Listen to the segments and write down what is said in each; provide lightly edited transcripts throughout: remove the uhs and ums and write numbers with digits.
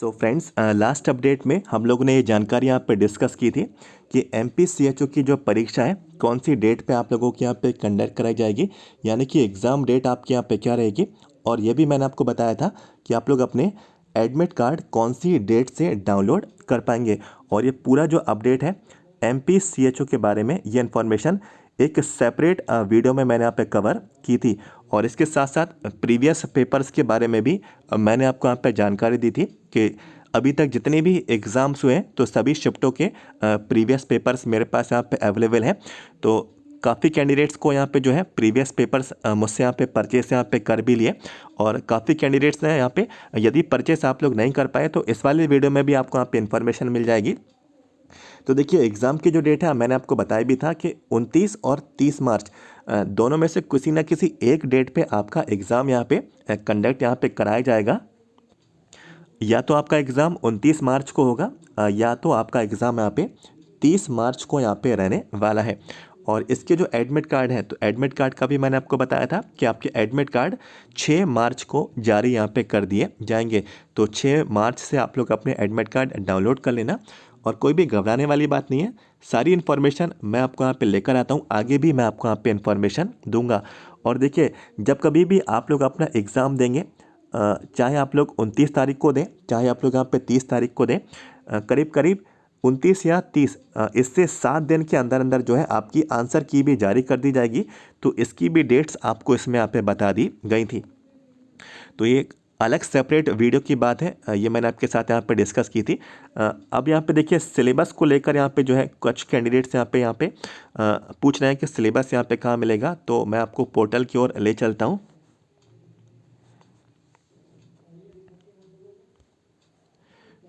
So friends, last update में हम लोगों ने ये जानकारी यहाँ पे डिस्कस की थी कि MPCHO की जो परीक्षा है कौन सी डेट पे आप लोगों के यहाँ पे कंडक्ट कराई जाएगी, यानी कि एग्ज़ाम डेट आपके यहाँ पे क्या रहेगी। और ये भी मैंने आपको बताया था कि आप लोग अपने एडमिट कार्ड कौन सी डेट से डाउनलोड कर पाएंगे। और ये पूरा जो अपडेट है MPCHO के बारे में, ये इन्फॉर्मेशन एक सेपरेट वीडियो में मैंने यहाँ पे कवर की थी। और इसके साथ साथ प्रीवियस पेपर्स के बारे में भी मैंने आपको यहाँ पे जानकारी दी थी कि अभी तक जितने भी एग्ज़ाम्स हुए हैं तो सभी शिफ्टों के प्रीवियस पेपर्स मेरे पास यहाँ पे अवेलेबल हैं। तो काफ़ी कैंडिडेट्स को यहाँ पे जो है प्रीवियस पेपर्स मुझसे यहाँ पे परचेस यहाँ पे कर भी लिए। और काफ़ी कैंडिडेट्स ने यहाँ पे, यदि परचेस आप लोग नहीं कर पाए तो इस वाले वीडियो में भी आपको यहाँ पे इन्फॉर्मेशन मिल जाएगी। तो देखिए, एग्ज़ाम की जो डेट है मैंने आपको बताया भी था कि 29 और 30 मार्च दोनों में से किसी ना किसी एक डेट पे आपका एग्ज़ाम यहाँ पे कंडक्ट यहाँ पे कराया जाएगा। या तो आपका एग्ज़ाम 29 मार्च को होगा या तो आपका एग्ज़ाम यहाँ पे 30 मार्च को यहाँ पे रहने वाला है। और इसके जो एडमिट कार्ड है, तो एडमिट कार्ड का भी मैंने आपको बताया था कि आपके एडमिट कार्ड 6 मार्च को जारी यहाँ पे कर दिए जाएंगे। तो 6 मार्च से आप लोग अपने एडमिट कार्ड डाउनलोड कर लेना। और कोई भी घबराने वाली बात नहीं है, सारी इन्फॉर्मेशन मैं आपको यहाँ पे लेकर आता हूँ, आगे भी मैं आपको यहाँ पे इन्फॉर्मेशन दूंगा। और देखिए, जब कभी भी आप लोग अपना एग्ज़ाम देंगे, चाहे आप लोग 29 तारीख को दें, चाहे आप लोग यहाँ पे 30 तारीख को दें, करीब करीब 29 या 30, इससे 7 दिन के अंदर अंदर जो है आपकी आंसर की भी जारी कर दी जाएगी। तो इसकी भी डेट्स आपको इसमें यहाँ पे बता दी गई थी। तो ये एक अलग सेपरेट वीडियो की बात है, ये मैंने आपके साथ यहाँ पे डिस्कस की थी। अब यहाँ पे देखिए, सिलेबस को लेकर यहाँ पे जो है कुछ कैंडिडेट्स यहाँ पे पूछ रहे हैं कि सिलेबस यहाँ पे कहाँ मिलेगा। तो मैं आपको पोर्टल की ओर ले चलता हूँ।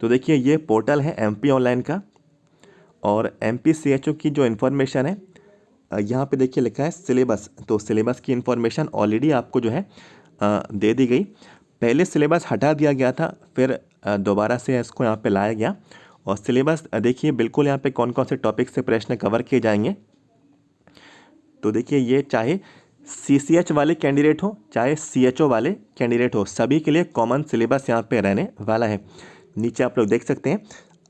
तो देखिए, ये पोर्टल है MP ऑनलाइन का, और MPCHO की जो इन्फॉर्मेशन है यहाँ पे देखिए लिखा है सिलेबस। तो सिलेबस की इन्फॉर्मेशन ऑलरेडी आपको जो है दे दी गई। पहले सिलेबस हटा दिया गया था, फिर दोबारा से इसको यहाँ पे लाया गया। और सिलेबस देखिए बिल्कुल यहाँ पे कौन कौन से टॉपिक से प्रश्न कवर किए जाएंगे। तो देखिए, ये चाहे CCH वाले कैंडिडेट हो, चाहे CHO वाले कैंडिडेट हो, सभी के लिए कॉमन सिलेबस यहाँ पे रहने वाला है। नीचे आप लोग देख सकते हैं,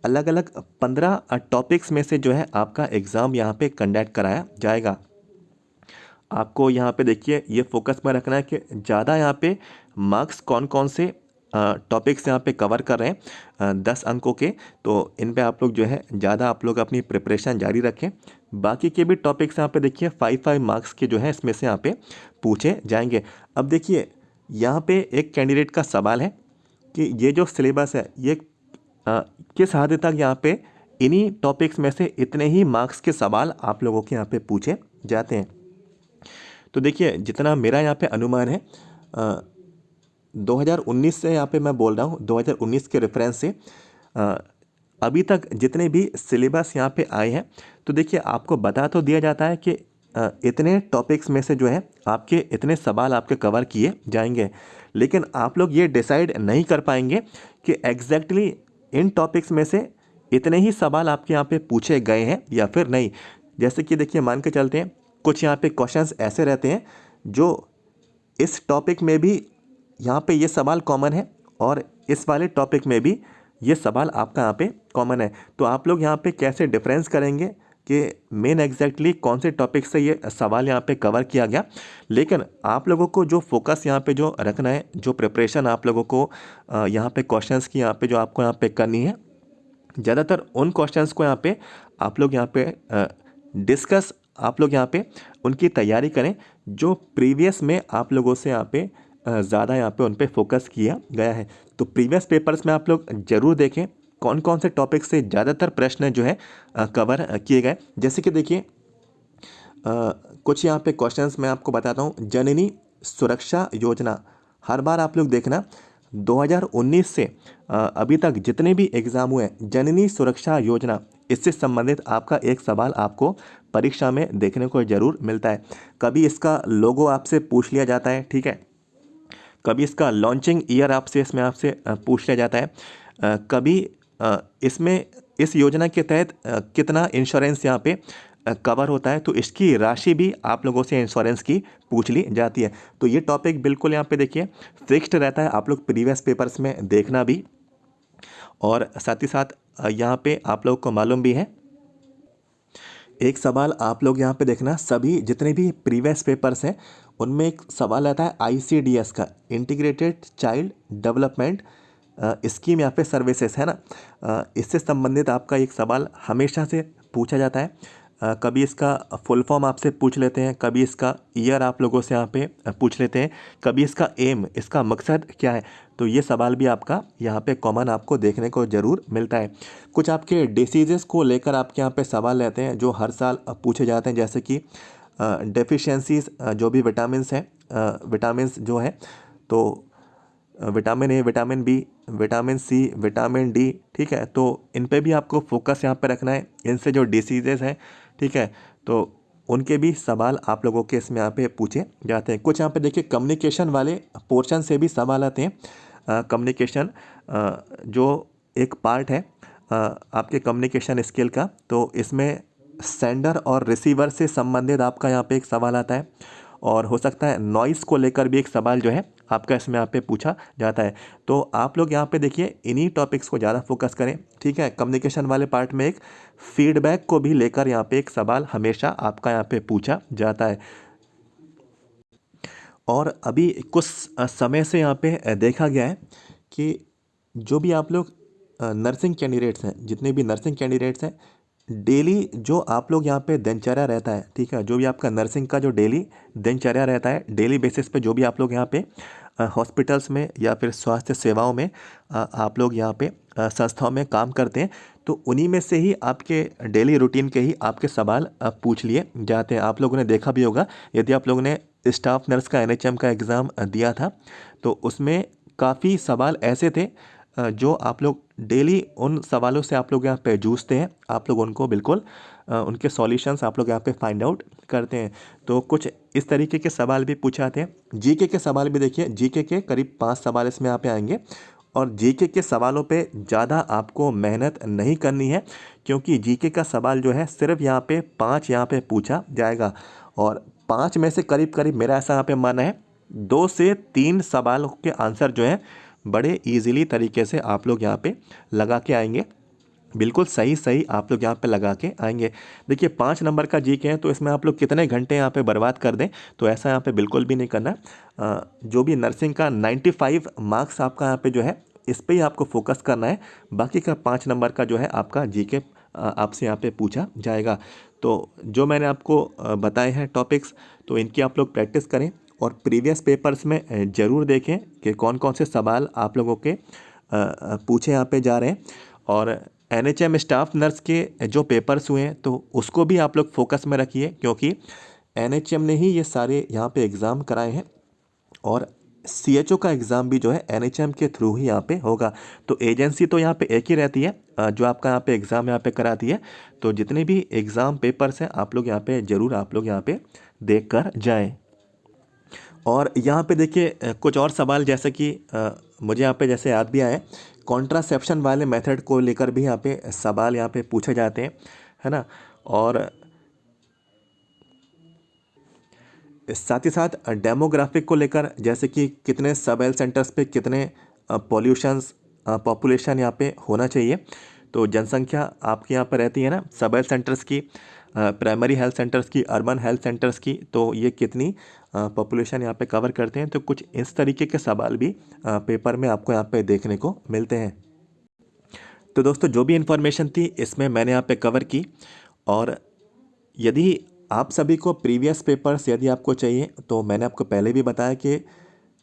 अलग अलग 15 टॉपिक्स में से जो है आपका एग्ज़ाम यहाँ पे कंडक्ट कराया जाएगा। आपको यहाँ पे देखिए ये फोकस में रखना है कि ज़्यादा यहाँ पे मार्क्स कौन कौन से टॉपिक्स यहाँ पे कवर कर रहे हैं 10 अंकों के। तो इन पे आप लोग जो है ज़्यादा आप लोग अपनी प्रिपरेशन जारी रखें। बाकी के भी टॉपिक्स यहाँ पे देखिए 5 मार्क्स के जो है इसमें से यहाँ पे पूछे जाएंगे। अब देखिए, यहाँ पे एक कैंडिडेट का सवाल है कि ये जो सिलेबस है ये किस हद तक यहाँ पे इन्हीं टॉपिक्स में से इतने ही मार्क्स के सवाल आप लोगों के यहाँ पे पूछे जाते हैं। तो देखिए, जितना मेरा यहाँ पे अनुमान है 2019 से यहाँ पे मैं बोल रहा हूँ, 2019 के रेफरेंस से अभी तक जितने भी सिलेबस यहाँ पे आए हैं, तो देखिए आपको बता तो दिया जाता है कि इतने टॉपिक्स में से जो है आपके इतने सवाल आपके कवर किए जाएंगे। लेकिन आप लोग ये डिसाइड नहीं कर पाएंगे कि एग्जैक्टली इन टॉपिक्स में से इतने ही सवाल आपके यहाँ पे पूछे गए हैं या फिर नहीं। जैसे कि देखिए, मान के चलते हैं कुछ यहाँ पे क्वेश्चंस ऐसे रहते हैं जो इस टॉपिक में भी यहाँ पे ये सवाल कॉमन है और इस वाले टॉपिक में भी ये सवाल आपका यहाँ पे कॉमन है। तो आप लोग यहाँ पे कैसे डिफरेंस करेंगे कि मेन एग्जैक्टली कौन से टॉपिक से ये सवाल यहाँ पे कवर किया गया। लेकिन आप लोगों को जो फोकस यहाँ पे जो रखना है, जो प्रिपरेशन आप लोगों को यहाँ पे क्वेश्चंस की यहाँ पे जो आपको यहाँ पे करनी है, ज़्यादातर उन क्वेश्चंस को यहाँ पे आप लोग यहाँ पे डिस्कस, आप लोग यहाँ पे उनकी तैयारी करें जो प्रीवियस में आप लोगों से यहाँ पे ज़्यादा यहाँ पे उन पे फोकस किया गया है। तो प्रीवियस पेपर्स में आप लोग ज़रूर देखें कौन कौन से टॉपिक से ज़्यादातर प्रश्न जो है कवर किए गए। जैसे कि देखिए, कुछ यहाँ पे क्वेश्चंस मैं आपको बताता हूँ। जननी सुरक्षा योजना, हर बार आप लोग देखना 2019 से अभी तक जितने भी एग्ज़ाम हुए हैं, जननी सुरक्षा योजना, इससे संबंधित आपका एक सवाल आपको परीक्षा में देखने को ज़रूर मिलता है। कभी इसका लोगो आपसे पूछ लिया जाता है, ठीक है, कभी इसका लॉन्चिंग ईयर आपसे इसमें आपसे पूछ लिया जाता है, कभी इसमें इस योजना के तहत कितना इंश्योरेंस यहाँ पे कवर होता है, तो इसकी राशि भी आप लोगों से इंश्योरेंस की पूछ ली जाती है। तो ये टॉपिक बिल्कुल यहाँ पे देखिए फिक्स्ड रहता है, आप लोग प्रीवियस पेपर्स में देखना भी। और साथ ही साथ यहाँ पे आप लोगों को मालूम भी है, एक सवाल आप लोग यहाँ पे देखना, सभी जितने भी प्रीवियस पेपर्स हैं उनमें एक सवाल आता है ICDS का, इंटीग्रेटेड चाइल्ड डेवलपमेंट स्कीम या फिर सर्विसेज, है ना। इससे संबंधित आपका एक सवाल हमेशा से पूछा जाता है। कभी इसका फुल फॉर्म आपसे पूछ लेते हैं, कभी इसका ईयर आप लोगों से यहाँ पे पूछ लेते हैं, कभी इसका एम, इसका मकसद क्या है। तो ये सवाल भी आपका यहाँ पे कॉमन आपको देखने को ज़रूर मिलता है। कुछ आपके डिसीजेस को लेकर आपके यहाँ पे सवाल रहते हैं जो हर साल पूछे जाते हैं, जैसे कि डेफिशिएंसीज जो भी विटामिन्स हैं, विटामिन्स जो है, तो vitamin A, vitamin B, vitamin C, vitamin D, ठीक है। तो इन पे भी आपको फोकस यहाँ पे रखना है, इनसे जो डिसीजेज़ हैं, ठीक है, तो उनके भी सवाल आप लोगों के इसमें यहाँ पे पूछे जाते हैं। कुछ यहाँ पे देखिए कम्युनिकेशन वाले पोर्शन से भी सवाल आते हैं। कम्युनिकेशन जो एक पार्ट है आपके कम्युनिकेशन स्किल का, तो इसमें सेंडर और रिसीवर से संबंधित आपका यहाँ पे एक सवाल आता है, और हो सकता है नॉइस को लेकर भी एक सवाल जो है आपका इसमें यहाँ पे पूछा जाता है। तो आप लोग यहाँ पे देखिए इन्हीं टॉपिक्स को ज़्यादा फोकस करें, ठीक है। कम्युनिकेशन वाले पार्ट में एक फीडबैक को भी लेकर यहाँ पे एक सवाल हमेशा आपका यहाँ पे पूछा जाता है। और अभी कुछ समय से यहाँ पे देखा गया है कि जो भी आप लोग नर्सिंग कैंडिडेट्स हैं, जितने भी नर्सिंग कैंडिडेट्स हैं, डेली जो आप लोग यहाँ पे दिनचर्या रहता है, ठीक है, जो भी आपका नर्सिंग का जो डेली दिनचर्या रहता है, डेली बेसिस पे जो भी आप लोग यहाँ पे हॉस्पिटल्स में या फिर स्वास्थ्य सेवाओं में आप लोग यहाँ पे संस्थाओं में काम करते हैं, तो उन्हीं में से ही आपके डेली रूटीन के ही आपके सवाल पूछ लिए जाते हैं। आप लोगों ने देखा भी होगा, यदि आप लोगों ने स्टाफ नर्स का NHM का एग्ज़ाम दिया था, तो उसमें काफ़ी सवाल ऐसे थे जो आप लोग डेली उन सवालों से आप लोग यहाँ पे जूझते हैं, आप लोग उनको बिल्कुल उनके सॉल्यूशंस आप लोग यहाँ पे फाइंड आउट करते हैं। तो कुछ इस तरीके के सवाल भी पूछे आते हैं। जीके के सवाल भी देखिए, जीके के करीब 5 सवाल इसमें यहाँ पे आएंगे, और जीके के सवालों पे ज़्यादा आपको मेहनत नहीं करनी है, क्योंकि जीके का सवाल जो है सिर्फ यहाँ पे 5 यहाँ पे पूछा जाएगा, और 5 में से करीब करीब मेरा ऐसा यहाँ पे मानना है 2 से 3 सवालों के आंसर जो है बड़े इजीली तरीके से आप लोग यहाँ पे लगा के आएंगे, बिल्कुल सही सही आप लोग यहाँ पे लगा के आएंगे। देखिए 5 नंबर का जीके है, तो इसमें आप लोग कितने घंटे यहाँ पे बर्बाद कर दें, तो ऐसा यहाँ पे बिल्कुल भी नहीं करना। जो भी नर्सिंग का 95 मार्क्स आपका यहाँ पे जो है इस पर ही आपको फोकस करना है, बाकी का 5 नंबर का जो है आपका जीके आपसे यहाँ पे पूछा जाएगा। तो जो मैंने आपको बताए हैं टॉपिक्स, तो इनकी आप लोग प्रैक्टिस करें, और प्रीवियस पेपर्स में ज़रूर देखें कि कौन कौन से सवाल आप लोगों के पूछे यहाँ पे जा रहे हैं। और NHM स्टाफ नर्स के जो पेपर्स हुए हैं, तो उसको भी आप लोग फोकस में रखिए, क्योंकि NHM ने ही ये सारे यहाँ पे एग्ज़ाम कराए हैं, और CHO का एग्ज़ाम भी जो है NHM के थ्रू ही यहाँ पे होगा। तो एजेंसी तो यहाँ पे एक ही रहती है जो आपका यहाँ पे एग्ज़ाम यहाँ पे कराती है। तो जितने भी एग्ज़ाम पेपर्स हैं आप लोग यहाँ पे ज़रूर आप लोग यहाँ पे देख कर जाएँ। और यहाँ पे देखिए कुछ और सवाल, जैसे कि मुझे यहाँ पे जैसे याद भी आए, कॉन्ट्रासेप्शन वाले मेथड को लेकर भी यहाँ पे सवाल यहाँ पे पूछे जाते हैं, है ना। और साथ ही साथ डेमोग्राफिक को लेकर, जैसे कि कितने सब हेल्थ सेंटर्स पे कितने पॉपुलेशन यहाँ पे होना चाहिए। तो जनसंख्या आपके यहाँ पर रहती है ना, सब हेल्थ सेंटर्स की, प्राइमरी हेल्थ सेंटर्स की, अर्बन हेल्थ सेंटर्स की, तो ये कितनी पॉपुलेशन यहाँ पे कवर करते हैं। तो कुछ इस तरीके के सवाल भी पेपर में आपको यहाँ पे देखने को मिलते हैं। तो दोस्तों जो भी इन्फॉर्मेशन थी इसमें मैंने यहाँ पे कवर की, और यदि आप सभी को प्रीवियस पेपर्स यदि आपको चाहिए, तो मैंने आपको पहले भी बताया कि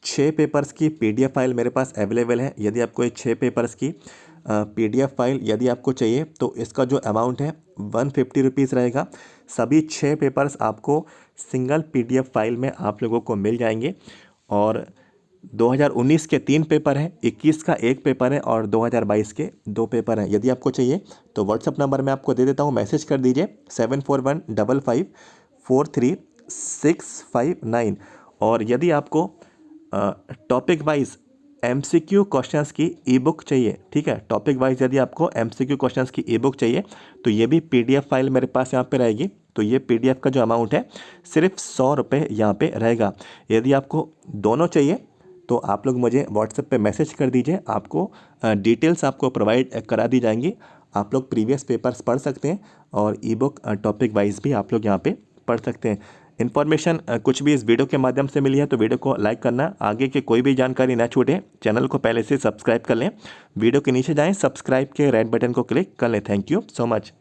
6 पेपर्स की PDF फाइल मेरे पास अवेलेबल है। यदि आपको ये 6 पेपर्स की PDF फाइल यदि आपको चाहिए, तो इसका जो अमाउंट है 150 रुपीज़ रहेगा। सभी 6 पेपर्स आपको सिंगल PDF फाइल में आप लोगों को मिल जाएंगे। और 2019 के 3 पेपर हैं, 21 का 1 पेपर है, और 2022 के 2 पेपर हैं। यदि आपको चाहिए तो व्हाट्सअप नंबर मैं आपको दे देता हूँ, मैसेज कर दीजिए 7415543659। और यदि आपको टॉपिक वाइज MCQ क्वेश्चंस की ई-बुक चाहिए, ठीक है, टॉपिक वाइज यदि आपको MCQ क्वेश्चंस की ई-बुक चाहिए, तो ये भी PDF फाइल मेरे पास यहाँ पे रहेगी। तो ये PDF का जो अमाउंट है सिर्फ 100 रुपये यहाँ पे रहेगा। यदि आपको दोनों चाहिए तो आप लोग मुझे व्हाट्सएप पे मैसेज कर दीजिए, आपको डिटेल्स आपको प्रोवाइड करा दी जाएंगी। आप लोग प्रीवियस पेपर्स पढ़ सकते हैं और ई बुक टॉपिक वाइज भी आप लोग यहाँ पे पढ़ सकते हैं। इन्फॉर्मेशन कुछ भी इस वीडियो के माध्यम से मिली है तो वीडियो को लाइक करना, आगे की कोई भी जानकारी ना छूटे। चैनल को पहले से सब्सक्राइब कर लें, वीडियो के नीचे जाएं, सब्सक्राइब के रेड बटन को क्लिक कर लें। Thank you so much.